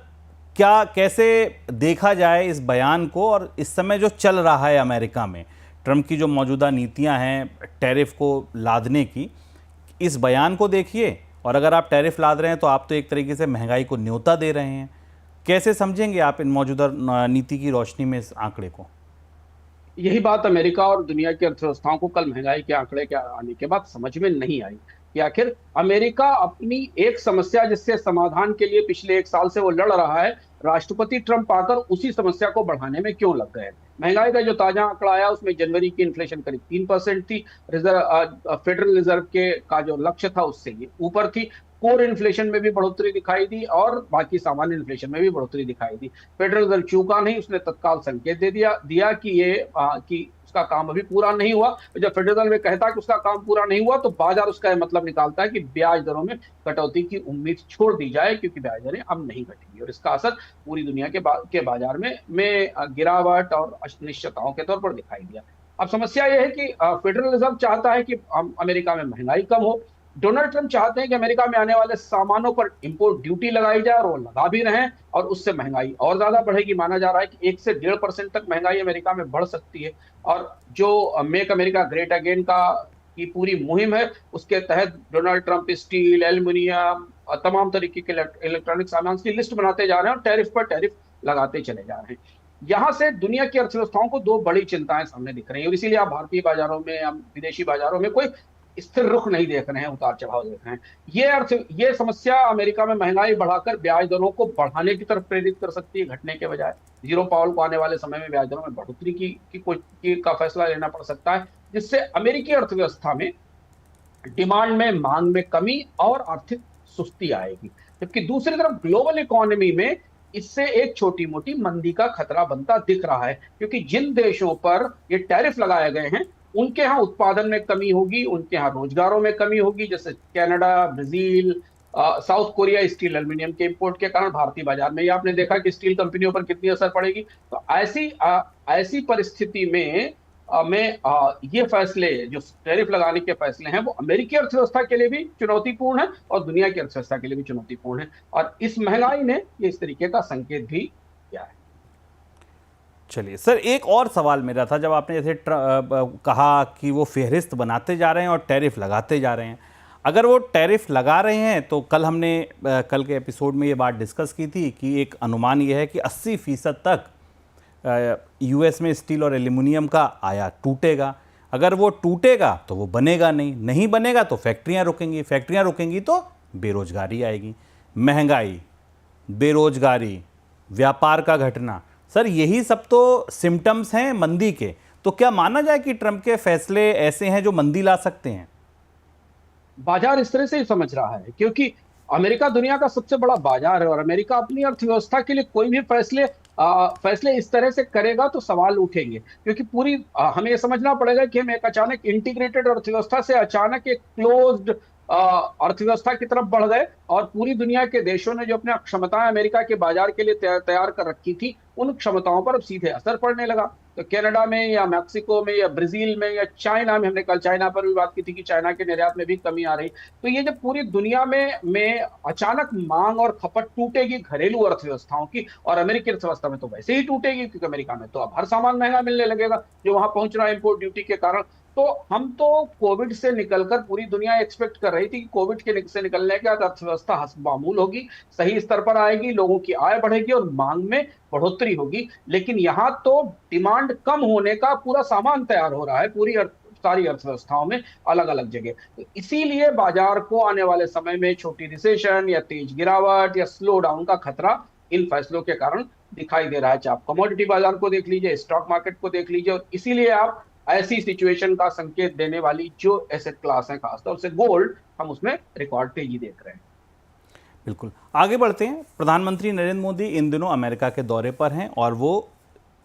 S1: क्या कैसे देखा जाए इस बयान को, और इस समय जो चल रहा है अमेरिका में, ट्रंप की जो मौजूदा नीतियां हैं टैरिफ को लादने की, इस बयान को देखिए, और अगर आप टैरिफ लाद रहे हैं तो आप तो एक तरीके से महंगाई को न्योता दे रहे हैं। कैसे समझेंगे आप इन मौजूदा नीति की रोशनी में इस आंकड़े को?
S2: यही बात अमेरिका और दुनिया की अर्थव्यवस्थाओं को कल महंगाई के आंकड़े के आने के बाद समझ में नहीं आई कि आखिर अमेरिका अपनी एक समस्या जिससे समाधान के लिए पिछले 1 साल से वो लड़ रहा है, राष्ट्रपति ट्रंप आकर उसी समस्या को बढ़ाने में क्यों लग गए। महंगाई का जो ताजा आंकड़ा आया उसमें जनवरी की इन्फ्लेशन करीब 3% थी। फेडरल रिजर्व के का जो लक्ष्य था उससे ये ऊपर थी। कोर इन्फ्लेशन में भी बढ़ोतरी दिखाई दी और बाकी सामान्य इन्फ्लेशन में भी बढ़ोतरी दिखाई दी। फेडरल रिजर्व चूका नहीं, उसने तत्काल संकेत दे दिया कि उसका काम अभी पूरा नहीं हुआ। जब फेडरल रिजर्व में कहता है कि उसका काम पूरा नहीं हुआ तो बाजार उसका यह मतलब निकालता है कि ब्याज दरों में कटौती की उम्मीद छोड़ दी जाए, क्योंकि ब्याज दरें अब नहीं घटेंगी और इसका असर पूरी दुनिया के बाजार में गिरावट और अनिश्चितताओं के तौर पर दिखाई दिया। अब समस्या यह है कि फेडरल रिजर्व चाहता है कि अमेरिका में महंगाई कम हो। डोनाल्ड ट्रंप चाहते हैं कि अमेरिका में आने वाले सामानों पर इंपोर्ट ड्यूटी लगाई जाए और वो लगा भी रहे हैं, और उससे महंगाई और ज्यादा बढ़ेगी। माना जा रहा है कि 1 से 1.5% तक महंगाई अमेरिका में बढ़ सकती है। और जो मेक अमेरिका ग्रेट अगेन की पूरी मुहिम है, उसके तहत डोनाल्ड ट्रंप स्टील, एल्युमिनियम और तमाम तरीके के इलेक्ट्रॉनिक सामान की लिस्ट बनाते जा रहे हैं और टैरिफ पर टैरिफ लगाते चले जा रहे हैं। यहां से दुनिया की अर्थव्यवस्थाओं को दो बड़ी चिंताएं सामने दिख रही हैं, और इसीलिए आप भारतीय बाजारों में या विदेशी बाजारों में कोई स्थिर रुख नहीं देख रहे हैं, उतार चढ़ाव देख रहे हैं। ये समस्या अमेरिका में महंगाई बढ़ाकर ब्याज दरों को बढ़ाने की तरफ प्रेरित कर सकती है, घटने के बजाय। जेरोम पावेल को आने वाले समय में ब्याज दरों में बढ़ोतरी का फैसला लेना पड़ सकता है, जिससे अमेरिकी अर्थव्यवस्था में डिमांड में, मांग में कमी और आर्थिक सुस्ती आएगी। जबकि दूसरी तरफ ग्लोबल इकोनॉमी में इससे एक छोटी मोटी मंदी का खतरा बनता दिख रहा है, क्योंकि जिन देशों पर ये टैरिफ लगाए गए हैं उनके यहाँ उत्पादन में कमी होगी, उनके यहाँ रोजगारों में कमी होगी, जैसे Canada, Brazil, south Korea steel aluminium के इंपोर्ट के कारण भारतीय बाजार में ये आपने देखा कि स्टील कंपनियों पर कितनी असर पड़ेगी। तो ऐसी परिस्थिति में ये फैसले, जो टैरिफ लगाने के फैसले हैं, वो अमेरिकी अर्थव्यवस्था के लिए भी चुनौतीपूर्ण है और दुनिया की अर्थव्यवस्था के लिए भी चुनौतीपूर्ण है, और इस महंगाई ने ये इस तरीके का संकेत भी किया है।
S1: चलिए सर, एक और सवाल मेरा था, जब आपने जैसे कहा कि वो फेहरिस्त बनाते जा रहे हैं और टैरिफ लगाते जा रहे हैं, अगर वो टैरिफ लगा रहे हैं तो कल हमने कल के एपिसोड में ये बात डिस्कस की थी कि एक अनुमान ये है कि 80% तक यूएस में स्टील और एल्युमिनियम का आयात टूटेगा। अगर वो टूटेगा तो वो बनेगा नहीं बनेगा तो फैक्ट्रियाँ रुकेंगी तो बेरोजगारी आएगी। महंगाई, बेरोजगारी, व्यापार का घटना, सर यही सब तो सिम्टम्स हैं मंदी के। तो क्या माना जाए कि ट्रंप के फैसले ऐसे हैं जो मंदी ला सकते हैं?
S2: बाजार इस तरह से ही समझ रहा है, क्योंकि अमेरिका दुनिया का सबसे बड़ा बाजार है और अमेरिका अपनी अर्थव्यवस्था के लिए कोई भी फैसले इस तरह से करेगा तो सवाल उठेंगे, क्योंकि हमें ये समझना पड़ेगा कि हम एक अचानक इंटीग्रेटेड अर्थव्यवस्था से अचानक एक क्लोज्ड अर्थव्यवस्था की तरफ बढ़ गए, और पूरी दुनिया के देशों ने जो अपनी क्षमताएं अमेरिका के बाजार के लिए तैयार कर रखी थी, उन क्षमताओं पर अब सीधे असर पड़ने लगा। तो कनाडा में या मैक्सिको में या ब्राजील में या चाइना में, हमने कल चाइना पर भी बात की थी कि चाइना के निर्यात में भी कमी आ रही। तो ये जब पूरी दुनिया में अचानक मांग और खपत टूटेगी घरेलू अर्थव्यवस्थाओं की, और अमेरिकी अर्थव्यवस्था में तो वैसे ही टूटेगी, क्योंकि अमेरिका में तो अब हर सामान महंगा मिलने लगेगा जो वहां पहुंच रहा है इंपोर्ट ड्यूटी के कारण। तो हम तो कोविड से निकलकर, पूरी दुनिया एक्सपेक्ट कर रही थी कि कोविड से निकलने के बाद अर्थव्यवस्था हस्बमामूल होगी, सही स्तर पर आएगी, लोगों की आय बढ़ेगी और मांग में बढ़ोतरी होगी। लेकिन यहाँ तो डिमांड कम होने का पूरा सामान तैयार हो रहा है सारी अर्थव्यवस्थाओं में अलग अलग जगह। तो इसीलिए बाजार को आने वाले समय में छोटी रिसेशन या तेज गिरावट या स्लो डाउन का खतरा इन फैसलों के कारण दिखाई दे रहा है। चाहे आप कमोडिटी बाजार को देख लीजिए, स्टॉक मार्केट को देख लीजिए, और इसीलिए आप ऐसी सिचुएशन का संकेत देने वाली जो एसेट क्लास है, खासतौर से गोल्ड, हम उसमें रिकॉर्ड तेजी देख रहे हैं।
S1: बिल्कुल, आगे बढ़ते हैं। प्रधानमंत्री नरेंद्र मोदी इन दिनों अमेरिका के दौरे पर हैं और वो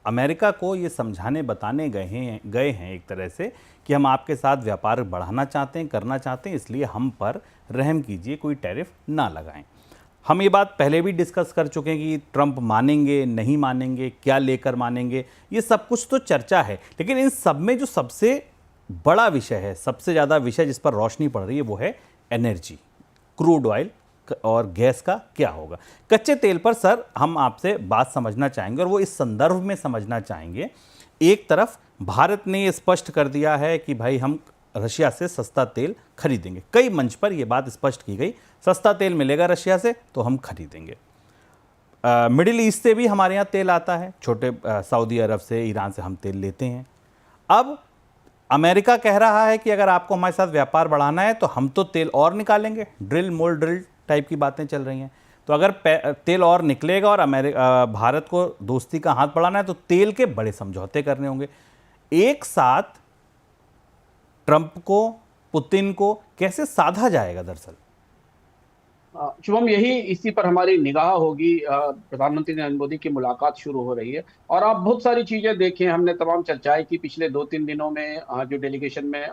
S1: अमेरिका को ये समझाने बताने गए हैं एक तरह से कि हम आपके साथ व्यापार बढ़ाना चाहते हैं, करना चाहते हैं, इसलिए हम पर रहम कीजिए, कोई टैरिफ ना लगाएं। हम ये बात पहले भी डिस्कस कर चुके हैं कि ट्रंप मानेंगे नहीं मानेंगे, क्या लेकर मानेंगे, ये सब कुछ तो चर्चा है। लेकिन इन सब में जो सबसे बड़ा विषय है, सबसे ज़्यादा विषय जिस पर रोशनी पड़ रही है, वो है एनर्जी, क्रूड ऑयल और गैस का क्या होगा। कच्चे तेल पर सर हम आपसे बात समझना चाहेंगे और वो इस संदर्भ में समझना चाहेंगे। एक तरफ भारत ने ये स्पष्ट कर दिया है कि भाई हम रशिया से सस्ता तेल खरीदेंगे, कई मंच पर यह बात स्पष्ट की गई, सस्ता तेल मिलेगा रशिया से तो हम खरीदेंगे। मिडिल ईस्ट से भी हमारे यहाँ तेल आता है, छोटे सऊदी अरब से, ईरान से हम तेल लेते हैं। अब अमेरिका कह रहा है कि अगर आपको हमारे साथ व्यापार बढ़ाना है तो हम तो तेल और निकालेंगे, ड्रिल मोल ड्रिल टाइप की बातें चल रही हैं। तो अगर तेल और निकलेगा और भारत को दोस्ती का हाथ बढ़ाना है तो तेल के बड़े समझौते करने होंगे। एक साथ ट्रंप को, पुतिन को कैसे साधा जाएगा? दरअसल
S2: शुभम, यही इसी पर हमारी निगाह होगी। प्रधानमंत्री नरेंद्र मोदी की मुलाकात शुरू हो रही है और आप बहुत सारी चीजें देखें, हमने तमाम चर्चाएं की पिछले 2-3 दिनों में। जो डेलीगेशन में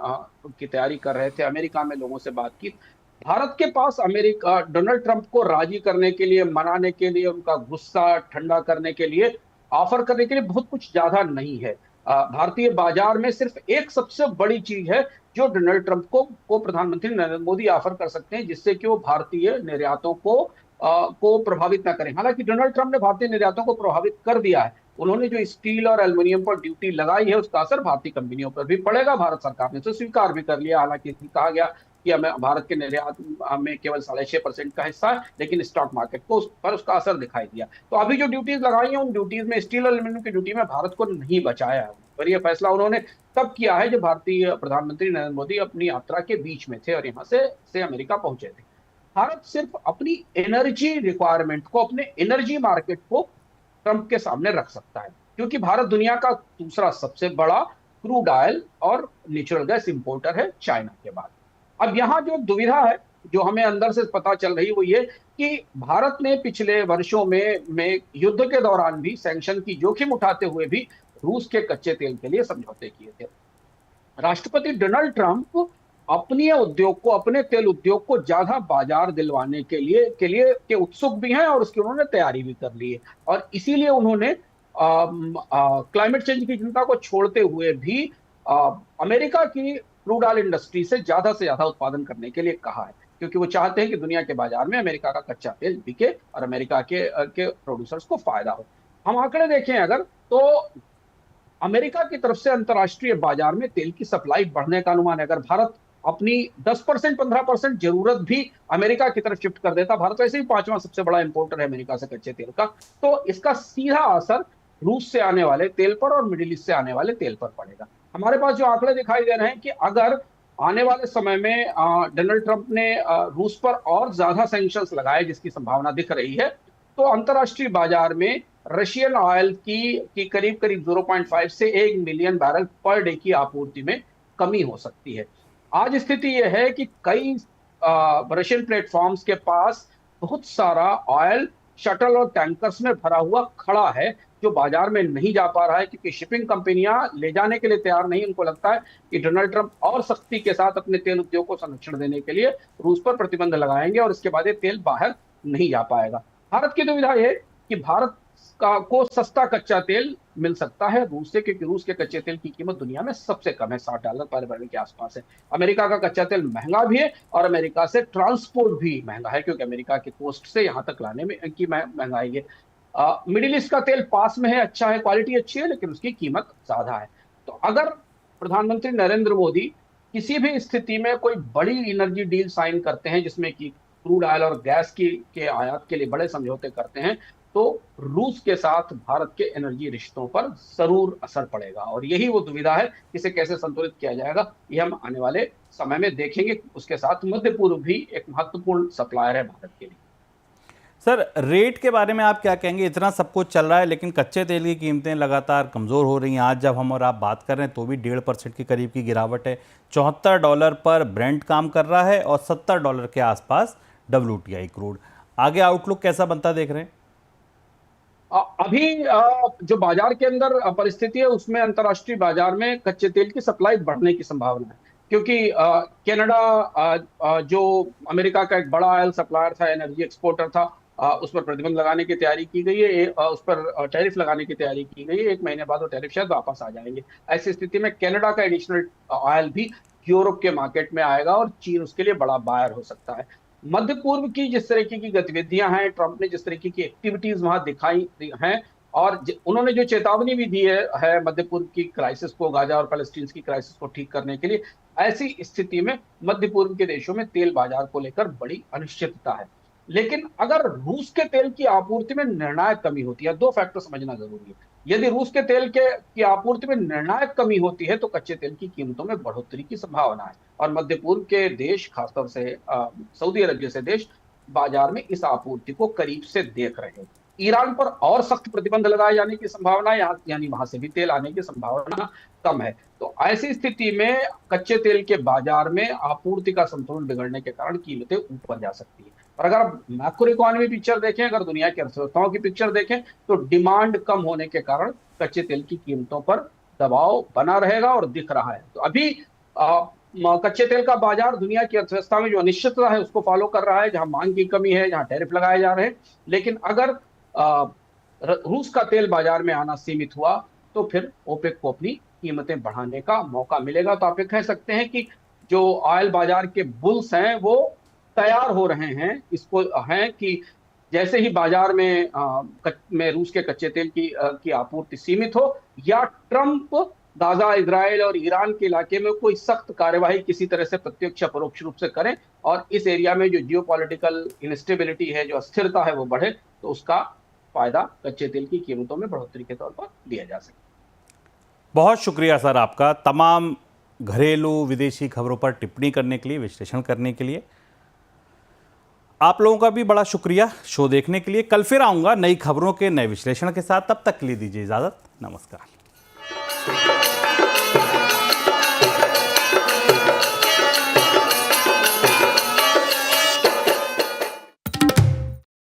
S2: की तैयारी कर रहे थे, अमेरिका में लोगों से बात की। भारत के पास अमेरिका डोनाल्ड ट्रंप को राजी करने के लिए, मनाने के लिए, उनका गुस्सा ठंडा करने के लिए, ऑफर करने के लिए बहुत कुछ ज्यादा नहीं है। भारतीय बाजार में सिर्फ एक सबसे बड़ी चीज है जो डोनाल्ड ट्रंप को प्रधानमंत्री नरेंद्र मोदी ऑफर कर सकते हैं, जिससे कि वो भारतीय निर्यातों को प्रभावित ना करें। हालांकि डोनाल्ड ट्रंप ने भारतीय निर्यातों को प्रभावित कर दिया है। उन्होंने जो स्टील और एल्युमिनियम पर ड्यूटी लगाई है, उसका असर भारतीय कंपनियों पर भी पड़ेगा। भारत सरकार ने तो स्वीकार भी कर लिया। हालांकि कहा गया कि हमें भारत के निर्यात में केवल 6.5% का हिस्सा है, लेकिन स्टॉक मार्केट को पर उसका असर दिखाई दिया। तो अभी जो ड्यूटीज लगाई हैं, उन ड्यूटीज में स्टील और एल्युमिनियम की ड्यूटी में भारत को नहीं बचाया है। और यह फैसला उन्होंने तब किया है जब भारतीय प्रधानमंत्री नरेंद्र मोदी अपनी यात्रा के बीच में थे और यहाँ से अमेरिका पहुंचे थे। भारत सिर्फ अपनी एनर्जी रिक्वायरमेंट को, अपने एनर्जी मार्केट को ट्रंप के सामने रख सकता है, क्योंकि भारत दुनिया का दूसरा सबसे बड़ा क्रूड ऑयल और नेचुरल गैस इंपोर्टर है, चाइना के बाद। अब यहाँ जो दुविधा है, जो हमें अंदर से पता चल रही है, वो ये कि भारत ने पिछले वर्षों में युद्ध के दौरान भी सैंक्शन की जोखिम उठाते हुए भी रूस के कच्चे तेल के लिए समझौते किए थे। राष्ट्रपति डोनाल्ड ट्रंप अपने उद्योग को, अपने तेल उद्योग को ज्यादा बाजार दिलवाने के उत्सुक भी हैं और उसकी उन्होंने तैयारी भी कर ली है। और इसीलिए उन्होंने क्लाइमेट चेंज की चिंता को छोड़ते हुए भी अमेरिका की क्रूड ऑयल इंडस्ट्री से ज्यादा उत्पादन करने के लिए कहा है, क्योंकि वो चाहते हैं कि दुनिया के बाजार में अमेरिका का कच्चा तेल बिके और अमेरिका के प्रोड्यूसर्स को फायदा हो। हम आंकड़े देखें अगर, तो अमेरिका की तरफ से अंतर्राष्ट्रीय बाजार में तेल की सप्लाई बढ़ने का अनुमान है। अगर भारत अपनी 10% 15% जरूरत भी अमेरिका की तरफ शिफ्ट कर देता, भारत वैसे ही 5वां सबसे बड़ा इंपोर्टर है अमेरिका से कच्चे तेल का, तो इसका सीधा असर रूस से आने वाले तेल पर और मिडिल ईस्ट से आने वाले तेल पर पड़ेगा। हमारे पास जो आंकड़े दिखाई दे रहे हैं कि अगर आने वाले समय में डोनाल्ड ट्रंप ने रूस पर और ज्यादा सैंक्शंस लगाए, जिसकी संभावना दिख रही है, तो अंतर्राष्ट्रीय बाजार में रशियन ऑयल की करीब 0.5 से 1 मिलियन बैरल पर डे की आपूर्ति में कमी हो सकती है। आज स्थिति यह है कि कई रशियन प्लेटफॉर्म्स के पास बहुत सारा ऑयल शटल और टैंकर्स में भरा हुआ खड़ा है, जो बाजार में नहीं जा पा रहा है, क्योंकि शिपिंग कंपनियां ले जाने के लिए तैयार नहीं। उनको लगता है कि डोनाल्ड ट्रंप और सख्ती के साथ अपने तेल उद्योग को संरक्षण देने के लिए रूस पर प्रतिबंध लगाएंगे और इसके बाद ये तेल बाहर नहीं जा पाएगा। भारत की दुविधा यह कि भारत को सस्ता कच्चा तेल मिल सकता है रूस से, क्योंकि रूस के कच्चे तेल की कीमत दुनिया में सबसे कम है, $60 पर बैरल के आसपास है। अमेरिका का कच्चा तेल महंगा भी है और अमेरिका से ट्रांसपोर्ट भी महंगा है, क्योंकि अमेरिका के कोस्ट से यहां तक लाने में की महंगाई है। मिडिल ईस्ट का तेल पास में है, अच्छा है, क्वालिटी अच्छी है, लेकिन उसकी कीमत ज्यादा है। तो अगर प्रधानमंत्री नरेंद्र मोदी किसी भी स्थिति में कोई बड़ी एनर्जी डील साइन करते हैं, जिसमें कि क्रूड ऑयल और गैस के आयात के लिए बड़े समझौते करते हैं, तो रूस के साथ भारत के एनर्जी रिश्तों पर जरूर असर पड़ेगा। और यही वो दुविधा है, इसे कैसे संतुलित किया जाएगा, ये हम आने वाले समय में देखेंगे। उसके साथ मध्य पूर्व भी एक महत्वपूर्ण सप्लायर है भारत के लिए।
S1: सर, रेट के बारे में आप क्या कहेंगे? इतना सब कुछ चल रहा है, लेकिन कच्चे तेल की कीमतें लगातार कमज़ोर हो रही हैं। आज जब हम और आप बात कर रहे हैं तो भी 1.5% के करीब की गिरावट है। $74 पर ब्रेंट काम कर रहा है और $70 के आसपास WTI क्रूड। आगे आउटलुक कैसा बनता देख रहे हैं?
S2: अभी जो बाजार के अंदर परिस्थिति है उसमें अंतर्राष्ट्रीय बाजार में कच्चे तेल की सप्लाई बढ़ने की संभावना है, क्योंकि कनाडा जो अमेरिका का एक बड़ा ऑयल सप्लायर था, एनर्जी एक्सपोर्टर था, उस पर प्रतिबंध लगाने की तैयारी की गई है, उस पर टैरिफ लगाने की तैयारी की गई है। 1 महीने बाद वो टैरिफ शायद वापस आ जाएंगे। ऐसी स्थिति में कनाडा का एडिशनल ऑयल भी यूरोप के मार्केट में आएगा और चीन उसके लिए बड़ा बायर हो सकता है। मध्य पूर्व की जिस तरीके की गतिविधियां हैं, ट्रंप ने जिस तरीके की एक्टिविटीज वहां दिखाई हैं, और उन्होंने जो चेतावनी भी दी है मध्य पूर्व की क्राइसिस को, गाजा और पैलेस्टीन की क्राइसिस को ठीक करने के लिए, ऐसी स्थिति में मध्य पूर्व के देशों में तेल बाजार को लेकर बड़ी अनिश्चितता है। लेकिन अगर रूस के तेल की आपूर्ति में निर्णायक कमी होती है, 2 फैक्टर समझना जरूरी है। यदि रूस के तेल की आपूर्ति में निर्णायक कमी होती है तो कच्चे तेल की कीमतों में बढ़ोतरी की संभावना है, और मध्य पूर्व के देश, खासतौर से सऊदी अरब जैसे देश, बाजार में इस आपूर्ति को करीब से देख रहे हैं। ईरान पर और सख्त प्रतिबंध लगाए जाने की संभावना, यानी वहां से भी तेल आने की संभावना कम है। तो ऐसी स्थिति में कच्चे तेल के बाजार में आपूर्ति का संतुलन बिगड़ने के कारण कीमतें ऊपर जा सकती है। और अगर आप मैक्रो इकोनॉमी पिक्चर देखें, अगर दुनिया की अर्थव्यवस्थाओं की पिक्चर देखें, तो डिमांड कम होने के कारण कच्चे तेल की कीमतों पर दबाव बना रहेगा और दिख रहा है। तो अभी कच्चे तेल का बाजार दुनिया की अर्थव्यवस्था में जो अनिश्चितता है उसको फॉलो कर रहा है, जहां मांग की कमी है, जहां टैरिफ लगाए जा रहे हैं। लेकिन अगर रूस का तेल बाजार में आना सीमित हुआ तो फिर ओपेक को अपनी कीमतें बढ़ाने का मौका मिलेगा। तो आप ये कह सकते हैं कि जो ऑयल बाजार के बुल्स हैं वो तैयार हो रहे हैं, इसको हैं कि जैसे ही बाजार में रूस के कच्चे तेल की आपूर्ति सीमित हो, या ट्रंप गाजा, इजराइल और ईरान के इलाके में कोई सख्त कार्यवाही किसी तरह से प्रत्यक्ष या परोक्ष रूप से करें, और इस एरिया में जो जियोपॉलिटिकल इंस्टेबिलिटी है, जो अस्थिरता है, वो बढ़े, तो उसका फायदा कच्चे तेल की कीमतों में बढ़ोतरी के तौर पर लिया जा सकता है।
S1: बहुत शुक्रिया सर आपका, तमाम घरेलू विदेशी खबरों पर टिप्पणी करने के लिए, विश्लेषण करने के लिए। आप लोगों का भी बड़ा शुक्रिया शो देखने के लिए। कल फिर आऊँगा नई खबरों के नए विश्लेषण के साथ। तब तक के लिए दीजिए इजाज़त। नमस्कार।